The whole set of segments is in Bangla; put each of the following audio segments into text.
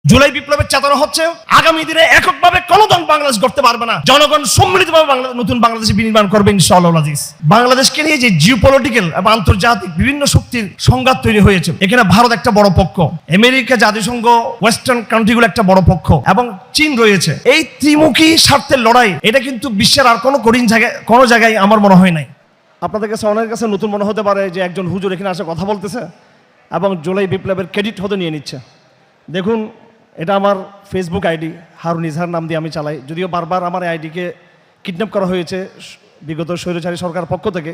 জুলাই বিপ্লবের চেতনা হচ্ছে আগামী দিনে এককভাবে কোনো দল বাংলাদেশ গড়তে পারবে না, জনগণ সম্মিলিতভাবে নতুন বাংলাদেশ বিনির্মাণ করবে ইনশাআল্লাহ আজিজ। বাংলাদেশকে নিয়ে যে জিওপলিটিক্যাল এবং আন্তর্জাতিক বিভিন্ন শক্তির সংঘাত তৈরি হয়েছে, এখানে ভারত একটা বড় পক্ষ, আমেরিকা, জাতিসংঘ, ওয়েস্টার্ন কান্ট্রিগুলো একটা বড় পক্ষ এবং চীন রয়েছে। এই ত্রিমুখী স্বার্থের লড়াই, এটা কিন্তু বিশ্বের আর কোনো জায়গায় আমার মনে হয় নাই। আপনাদের কাছে অনেকের কাছে নতুন মনে হতে পারে যে একজন হুজুর এখানে আসে কথা বলতেছে এবং জুলাই বিপ্লবের ক্রেডিট হতে নিয়ে নিচ্ছে। দেখুন, এটা আমার ফেসবুক আইডি, হারুন ইজহার নাম দিয়ে আমি চালাই। যদিও বারবার আমার এই আইডিকে কিডন্যাপ করা হয়েছে বিগত স্বৈরাচারী সরকার পক্ষ থেকে।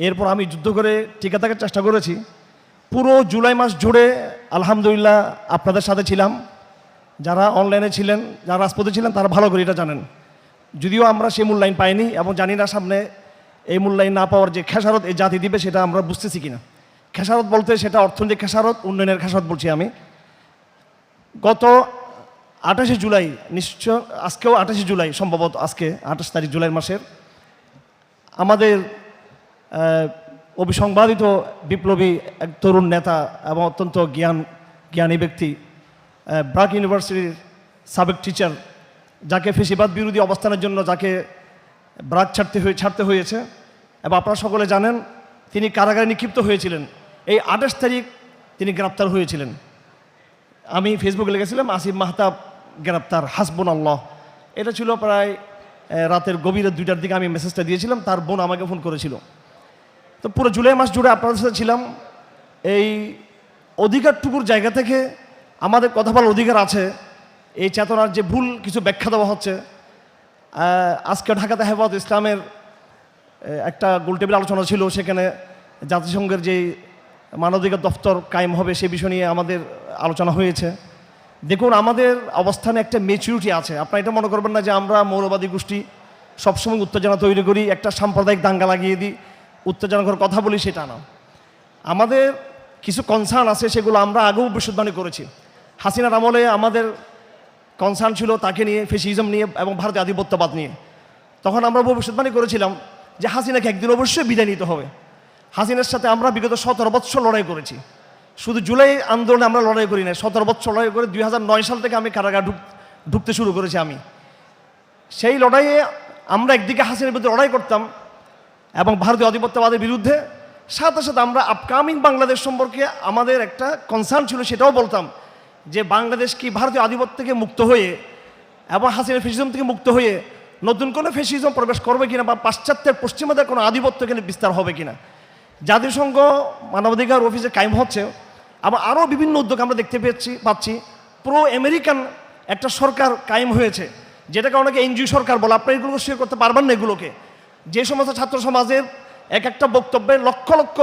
এরপর আমি যুদ্ধ করে টিকে থাকার চেষ্টা করেছি। পুরো জুলাই মাস জুড়ে আলহামদুলিল্লাহ আপনাদের সাথে ছিলাম। যারা অনলাইনে ছিলেন, যারা রাজপথে ছিলেন, তারা ভালো করে এটা জানেন। যদিও আমরা সেই মূল্যায়ন পাইনি এবং জানি না সামনে এই মূল্যায়ন না পাওয়ার যে খেসারত এই জাতি দিবে সেটা আমরা বুঝতেছি কিনা। খেসারত বলতে সেটা অর্থনৈতিক খেসারত, উন্নয়নের খেসারত বলছি আমি। গত 28শে জুলাই, নিশ্চয় আজকেও 28শে জুলাই, সম্ভবত আজকে 28 তারিখ জুলাই মাসের, আমাদের অবিসংবাদিত বিপ্লবী এক তরুণ নেতা এবং অত্যন্ত জ্ঞানী ব্যক্তি, ব্রাক ইউনিভার্সিটির সাবেক টিচার, যাকে ফেসিবাদ বিরোধী অবস্থানের জন্য যাকে ব্রাক ছাড়তে হয়েছে এবং আপনারা সকলে জানেন তিনি কারাগারে নিক্ষিপ্ত হয়েছিলেন। এই 28 তারিখ তিনি গ্রেপ্তার হয়েছিলেন। আমি ফেসবুকে লিখেছিলাম আসিফ মাহতাব গ্রেপ্তার, হাসবুনাল্লাহ। এটা ছিল প্রায় রাতের গভীরে 2টার দিকে আমি মেসেজটা দিয়েছিলাম। তার বোন আমাকে ফোন করেছিল। তো পুরো জুলাই মাস জুড়ে আপনাদের সাথে ছিলাম। এই অধিকারটুকুর জায়গা থেকে আমাদের কথা বলার অধিকার আছে। এই চেতনার যে ভুল কিছু ব্যাখ্যা দেওয়া হচ্ছে, আজকে ঢাকাতে হেফাজত ইসলামের একটা গোলটেবিল আলোচনা ছিল, সেখানে জাতিসংঘের যেই মানবাধিকার দপ্তর কায়েম হবে সে বিষয় নিয়ে আমাদের আলোচনা হয়েছে। দেখুন, আমাদের অবস্থানে একটা ম্যাচুরিটি আছে। আপনারা এটা মনে করবেন না যে আমরা মৌলবাদী গোষ্ঠী সবসময় উত্তেজনা তৈরি করি, একটা সাম্প্রদায়িক দাঙ্গা লাগিয়ে দিই, উত্তেজনাকর কথা বলি, সেটা না। আমাদের কিছু কনসার্ন আছে, সেগুলো আমরা আগেও ভবিষ্যদ্বাণী করেছি। হাসিনার আমলে আমাদের কনসার্ন ছিল তাকে নিয়ে, ফেসিজম নিয়ে এবং ভারতীয় আধিপত্যবাদ নিয়ে। তখন আমরা ভবিষ্যদ্বাণী করেছিলাম যে হাসিনাকে একদিন অবশ্যই বিদায় নিতে হবে। হাসিনার সাথে আমরা বিগত 17 বৎসর লড়াই করেছি। শুধু জুলাই আন্দোলনে আমরা লড়াই করি না, 17 বৎসর লড়াই করে 2009 সাল থেকে আমি কারাগার ঢুকতে শুরু করেছি। আমি সেই লড়াইয়ে আমরা একদিকে হাসিনার বিরুদ্ধে লড়াই করতাম এবং ভারতীয় আধিপত্যবাদের বিরুদ্ধে, সাথে সাথে আমরা আপকামিং বাংলাদেশ সম্পর্কে আমাদের একটা কনসার্ন ছিল, সেটাও বলতাম যে বাংলাদেশ কি ভারতীয় আধিপত্য থেকে মুক্ত হয়ে এবং হাসিনার ফেসিজম থেকে মুক্ত হয়ে নতুন কোনো ফেসিজম প্রবেশ করবে কিনা, বা পাশ্চাত্যের পশ্চিমাদের কোনো আধিপত্য এখানে বিস্তার হবে কিনা। জাতিসংঘ মানবাধিকার অফিসে কায়েম হচ্ছে, আবার আরও বিভিন্ন উদ্যোগ আমরা দেখতে পাচ্ছি। প্রো আমেরিকান একটা সরকার কায়েম হয়েছে, যেটাকে অনেকে এনজিও সরকার বলে। আপনারা এগুলো শেয়ার করতে পারবেন না। এগুলোকে যে সমস্ত ছাত্র সমাজের এক একটা বক্তব্যে লক্ষ লক্ষ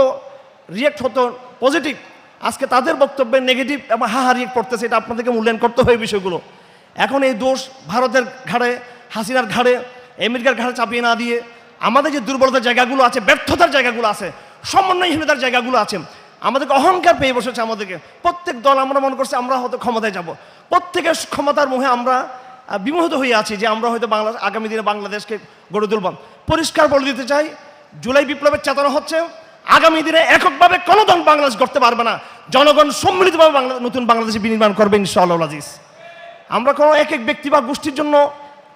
রিয়েক্ট হতো পজিটিভ, আজকে তাদের বক্তব্যে নেগেটিভ এবং হাহা রিয়েক্ট করতেছে। এটা আপনাদেরকে মূল্যায়ন করতে হয় বিষয়গুলো। এখন এই দোষ ভারতের ঘাড়ে, হাসিনার ঘাড়ে, আমেরিকার ঘাড়ে চাপিয়ে না দিয়ে আমাদের যে দুর্বলতার জায়গাগুলো আছে, ব্যর্থতার জায়গাগুলো আছে, সমন্বয়হীনতার জায়গাগুলো আছে, আমাদেরকে অহংকার পেয়ে বসেছে। আমাদেরকে প্রত্যেক দল আমরা মনে করছি আমরা হয়তো ক্ষমতায় যাব, প্রত্যেকের ক্ষমতার মোহে আমরা বিমোহিত হয়ে আছি যে আমরা হয়তো আগামী দিনে বাংলাদেশকে গড়ে তুলব। পরিষ্কার বলে দিতে চাই, জুলাই বিপ্লবের চেতনা হচ্ছে আগামী দিনে এককভাবে কোনো দল বাংলাদেশ গড়তে পারবে না, জনগণ সম্মিলিতভাবে নতুন বাংলাদেশ বিনির্মাণ করবে ইনশাআল্লাহ আজিজ। আমরা কোনো এক এক ব্যক্তি বা গোষ্ঠীর জন্য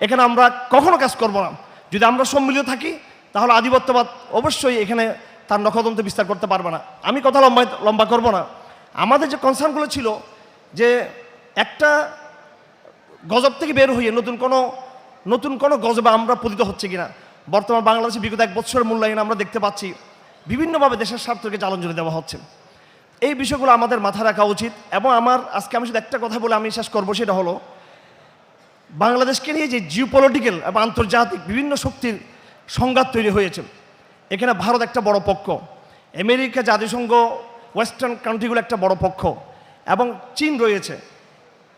এখানে আমরা কখনো কাজ করব না। যদি আমরা সম্মিলিত থাকি তাহলে আধিপত্যবাদ অবশ্যই এখানে তার নখদন্ত বিস্তার করতে পারবে না। আমি কথা লম্বা করব না। আমাদের যে কনসার্নগুলো ছিল যে একটা গজব থেকে বের হয়ে নতুন কোনো গজবে আমরা পতিত হচ্ছে কিনা। বর্তমান বাংলাদেশে বিগত 1 বছরের মূল্যায়ন আমরা দেখতে পাচ্ছি বিভিন্নভাবে দেশের স্বার্থকে জ্বালাঞ্জলি দেওয়া হচ্ছে। এই বিষয়গুলো আমাদের মাথায় রাখা উচিত। এবং আজকে আমি শুধু একটা কথা বলে আমি শেষ করবো, সেটা হলো বাংলাদেশকে নিয়ে যে জিওপলিটিক্যাল এবং আন্তর্জাতিক বিভিন্ন শক্তির সংঘাত তৈরি হয়েছে, এখানে ভারত একটা বড় পক্ষ, আমেরিকা, জাতিসংঘ, ওয়েস্টার্ন কান্ট্রিগুলো একটা বড় পক্ষ এবং চীন রয়েছে।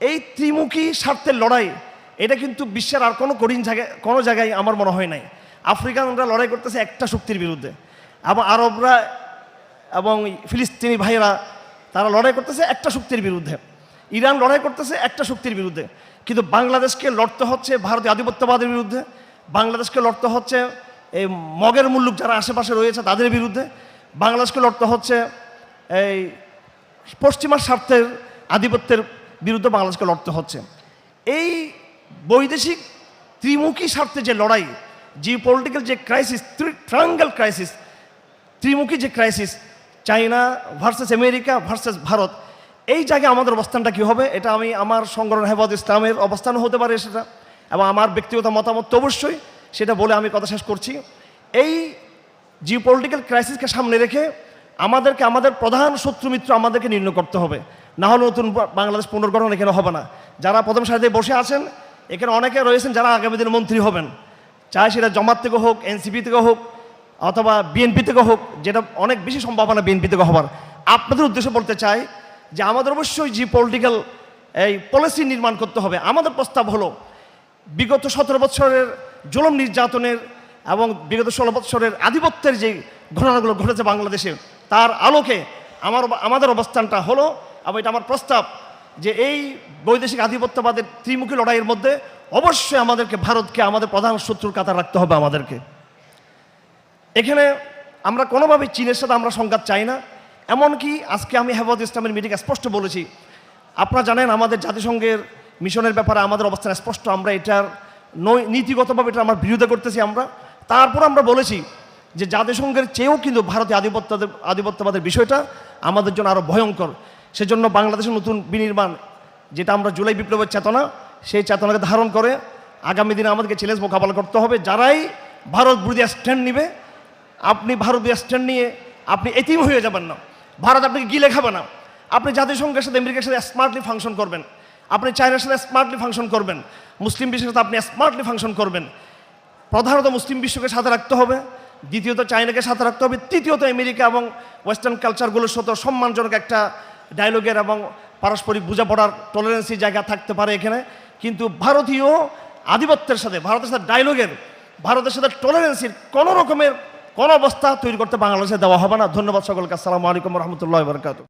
এই ত্রিমুখী স্বার্থের লড়াই, এটা কিন্তু বিশ্বের আর কোনো জায়গায় আমার মনে হয় নাই। আফ্রিকানরা লড়াই করতেছে একটা শক্তির বিরুদ্ধে, এবং আরবরা এবং ফিলিস্তিনি ভাইয়েরা তারা লড়াই করতেছে একটা শক্তির বিরুদ্ধে, ইরান লড়াই করতেছে একটা শক্তির বিরুদ্ধে। কিন্তু বাংলাদেশকে লড়তে হচ্ছে ভারতীয় আধিপত্যবাদের বিরুদ্ধে, বাংলাদেশকে লড়তে হচ্ছে এই মগের মুল্লুক যারা আশেপাশে রয়েছে তাদের বিরুদ্ধে, বাংলাদেশকে লড়তে হচ্ছে এই পশ্চিমা স্বার্থের আধিপত্যের বিরুদ্ধে বাংলাদেশকে লড়তে হচ্ছে। এই বৈদেশিক ত্রিমুখী স্বার্থে যে লড়াই, জিও পলিটিক্যাল যে ক্রাইসিস, ট্রায়াঙ্গেল ক্রাইসিস, ত্রিমুখী যে crisis, China versus America versus Bharat, এই জায়গায় আমাদের অবস্থানটা কী হবে, এটা আমি আমার সংগঠন হেফাজত ইসলামের অবস্থানও হতে পারে সেটা, এবং আমার ব্যক্তিগত মতামত তো অবশ্যই, সেটা বলে আমি কথা শেষ করছি। এই জিও পলিটিক্যাল ক্রাইসিসকে সামনে রেখে আমাদেরকে আমাদের প্রধান শত্রু মিত্র আমাদেরকে নির্ণয় করতে হবে, না হলে নতুন বাংলাদেশ পুনর্গঠন এখানে হবে না। যারা প্রথম সারিতে বসে আছেন এখানে অনেকে রয়েছেন যারা আগামী দিনে মন্ত্রী হবেন, চাই সেটা জামাত থেকে হোক, এনসিপি থেকে হোক, অথবা বিএনপি থেকে হোক, যেটা অনেক বেশি সম্ভাবনা বিএনপি থেকে হবার। আপনাদের উদ্দেশ্যে বলতে চাই যে আমাদের অবশ্যই জিও পলিটিক্যাল এই পলিসি নির্মাণ করতে হবে। আমাদের প্রস্তাব হলো বিগত 17 বছরের জুলুম নির্যাতনের এবং বিগত 16 বছরের আধিপত্যের যে ঘটনাগুলো ঘটেছে বাংলাদেশে, তার আলোকে আমাদের অবস্থানটা হলো, এবং এটা আমার প্রস্তাব, যে এই বৈদেশিক আধিপত্যবাদের ত্রিমুখী লড়াইয়ের মধ্যে অবশ্যই আমাদেরকে ভারতকে আমাদের প্রধান শত্রুর কাতার রাখতে হবে আমাদেরকে। এখানে আমরা কোনোভাবেই চীনের সাথে আমরা সংঘাত চাই না। এমনকি আজকে আমি হেফাজত ইসলামের মিটিংয়ে স্পষ্ট বলেছি, আপনারা জানেন আমাদের জাতিসংঘের মিশনের ব্যাপারে আমাদের অবস্থান স্পষ্ট, আমরা এটার নীতিগতভাবে এটা আমরা বিরোধিতা করতেছি। তারপর আমরা বলেছি যে জাতিসংঘের চেয়েও কিন্তু ভারতীয় আধিপত্যবাদের বিষয়টা আমাদের জন্য আরও ভয়ঙ্কর। সেজন্য বাংলাদেশের নতুন বিনির্মাণ, যেটা আমরা জুলাই বিপ্লবের চেতনা, সেই চেতনাকে ধারণ করে আগামী দিনে আমাদেরকে চ্যালেঞ্জ মোকাবেলা করতে হবে। যারাই ভারত বিরোধী স্ট্যান্ড নিবে, আপনি ভারত বিরোধী স্ট্যান্ড নিয়ে আপনি এতিম হয়ে যাবেন না, ভারত আপনাকে গিলে খাবে না। আপনি জাতিসংঘের সাথে আমেরিকার সাথে স্মার্টলি ফাংশন করবেন, আপনি চায়নার সাথে স্মার্টলি ফাংশন করবেন, মুসলিম বিশ্বের সাথে আপনি স্মার্টলি ফাংশন করবেন। প্রধানত মুসলিম বিশ্বকে সাথে রাখতে হবে, দ্বিতীয়ত চায়নাকে সাথে রাখতে হবে, তৃতীয়ত আমেরিকা এবং ওয়েস্টার্ন কালচারগুলোর সাথে সম্মানজনক একটা ডায়লগের এবং পারস্পরিক বোঝাপড়ার টলারেন্সি জায়গা থাকতে পারে এখানে। কিন্তু ভারতীয় আধিপত্যের সাথে, ভারতের সাথে ডায়লগের, ভারতের সাথে টলারেন্সির কোনো রকমের কোনো অবস্থা তৈরি করতে বাংলাদেশে দেওয়া হবে না। ধন্যবাদ সকলকে। আসসালামু আলাইকুম রহমতুল্লাহ বরকাত।